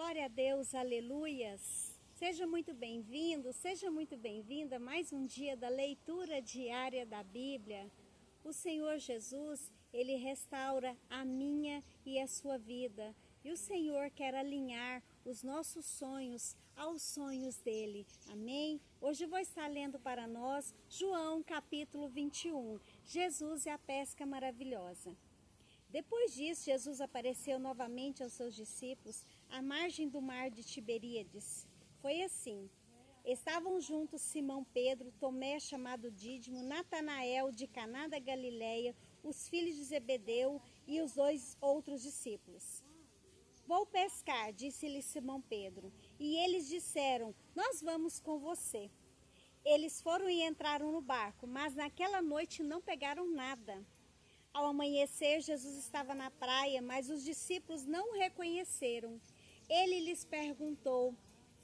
Glória a Deus, aleluias. Seja muito bem-vindo, seja muito bem-vinda a mais um dia da leitura diária da Bíblia. O Senhor Jesus, Ele restaura a minha e a sua vida. E o Senhor quer alinhar os nossos sonhos aos sonhos dEle. Amém? Hoje eu vou estar lendo para nós João capítulo 21. Jesus e a pesca maravilhosa. Depois disso, Jesus apareceu novamente aos seus discípulos à margem do mar de Tiberíades. Foi assim. Estavam juntos Simão Pedro, Tomé chamado Dídimo, Natanael de Caná da Galileia, os filhos de Zebedeu e os 2 outros discípulos. Vou pescar, disse-lhe Simão Pedro. E eles disseram, nós vamos com você. Eles foram e entraram no barco, mas naquela noite não pegaram nada. Ao amanhecer, Jesus estava na praia, mas os discípulos não o reconheceram. Ele lhes perguntou,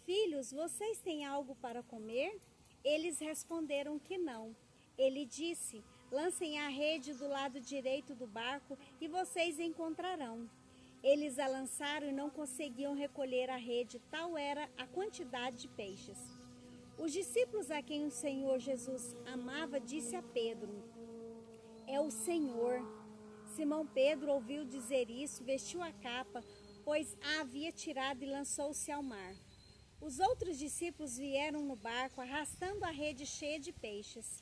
filhos, vocês têm algo para comer? Eles responderam que não. Ele disse, lancem a rede do lado direito do barco e vocês encontrarão. Eles a lançaram e não conseguiam recolher a rede, tal era a quantidade de peixes. Os discípulos a quem o Senhor Jesus amava disse a Pedro, é o Senhor. Simão Pedro ouviu dizer isso, vestiu a capa, pois a havia tirado e lançou-se ao mar. Os outros discípulos vieram no barco, arrastando a rede cheia de peixes,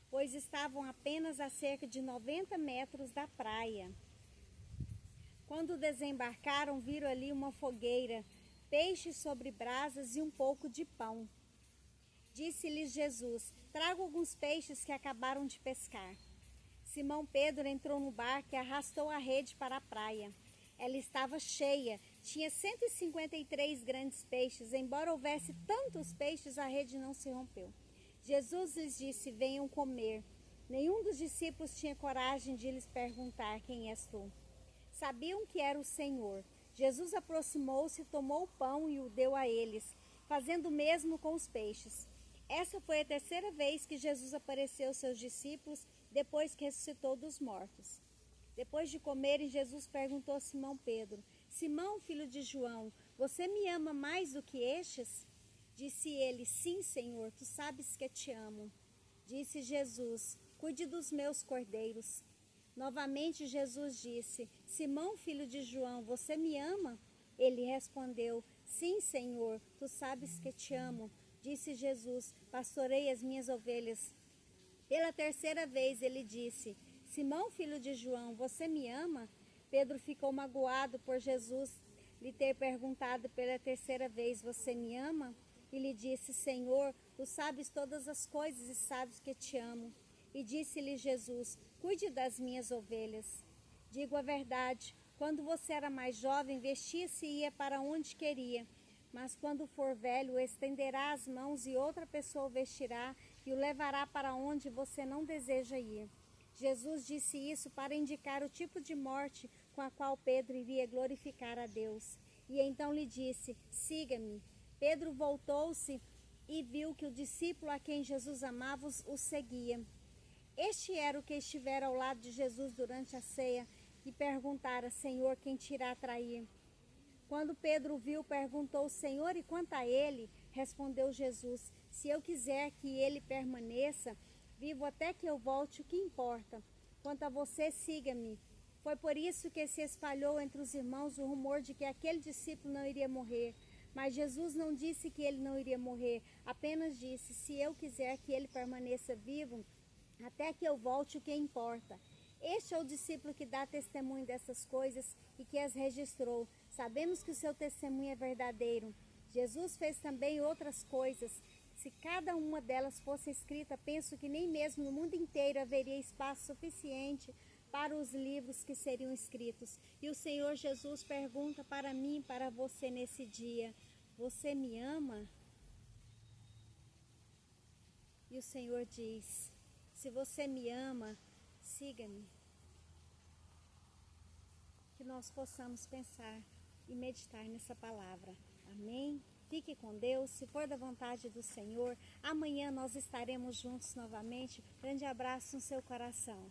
pois estavam apenas a cerca de 90 metros da praia. Quando desembarcaram, viram ali uma fogueira, peixes sobre brasas e um pouco de pão. Disse-lhes Jesus, trago alguns peixes que acabaram de pescar. Simão Pedro entrou no barco e arrastou a rede para a praia. Ela estava cheia, tinha 153 grandes peixes. Embora houvesse tantos peixes, a rede não se rompeu. Jesus lhes disse, venham comer. Nenhum dos discípulos tinha coragem de lhes perguntar, quem és tu? Sabiam que era o Senhor. Jesus aproximou-se, tomou o pão e o deu a eles, fazendo o mesmo com os peixes. Essa foi a terceira vez que Jesus apareceu aos seus discípulos depois que ressuscitou dos mortos. Depois de comerem, Jesus perguntou a Simão Pedro, Simão, filho de João, você me ama mais do que estes? Disse ele, sim, Senhor, tu sabes que te amo. Disse Jesus, cuide dos meus cordeiros. Novamente Jesus disse, Simão, filho de João, você me ama? Ele respondeu, sim, Senhor, tu sabes que te amo. Disse Jesus, pastorei as minhas ovelhas. Pela terceira vez ele disse, Simão, filho de João, você me ama? Pedro ficou magoado por Jesus lhe ter perguntado pela terceira vez, você me ama? E lhe disse, Senhor, tu sabes todas as coisas e sabes que te amo. E disse-lhe Jesus, cuide das minhas ovelhas. Digo a verdade, quando você era mais jovem, vestia-se e ia para onde queria. Mas quando for velho, estenderá as mãos e outra pessoa o vestirá e o levará para onde você não deseja ir. Jesus disse isso para indicar o tipo de morte com a qual Pedro iria glorificar a Deus. E então lhe disse, siga-me. Pedro voltou-se e viu que o discípulo a quem Jesus amava o seguia. Este era o que estivera ao lado de Jesus durante a ceia e perguntara, Senhor, quem te irá trair? Quando Pedro viu, perguntou, Senhor, e quanto a ele? Respondeu Jesus, se eu quiser que ele permaneça, vivo até que eu volte, o que importa? Quanto a você, siga-me. Foi por isso que se espalhou entre os irmãos o rumor de que aquele discípulo não iria morrer. Mas Jesus não disse que ele não iria morrer, apenas disse, se eu quiser que ele permaneça vivo, até que eu volte, o que importa? Este é o discípulo que dá testemunho dessas coisas e que as registrou. Sabemos que o seu testemunho é verdadeiro. Jesus fez também outras coisas. Se cada uma delas fosse escrita, penso que nem mesmo no mundo inteiro haveria espaço suficiente para os livros que seriam escritos. E o Senhor Jesus pergunta para mim e para você nesse dia, você me ama? E o Senhor diz, se você me ama, siga-me. Que nós possamos pensar e meditar nessa palavra. Amém? Fique com Deus, se for da vontade do Senhor. Amanhã nós estaremos juntos novamente. Grande abraço no seu coração.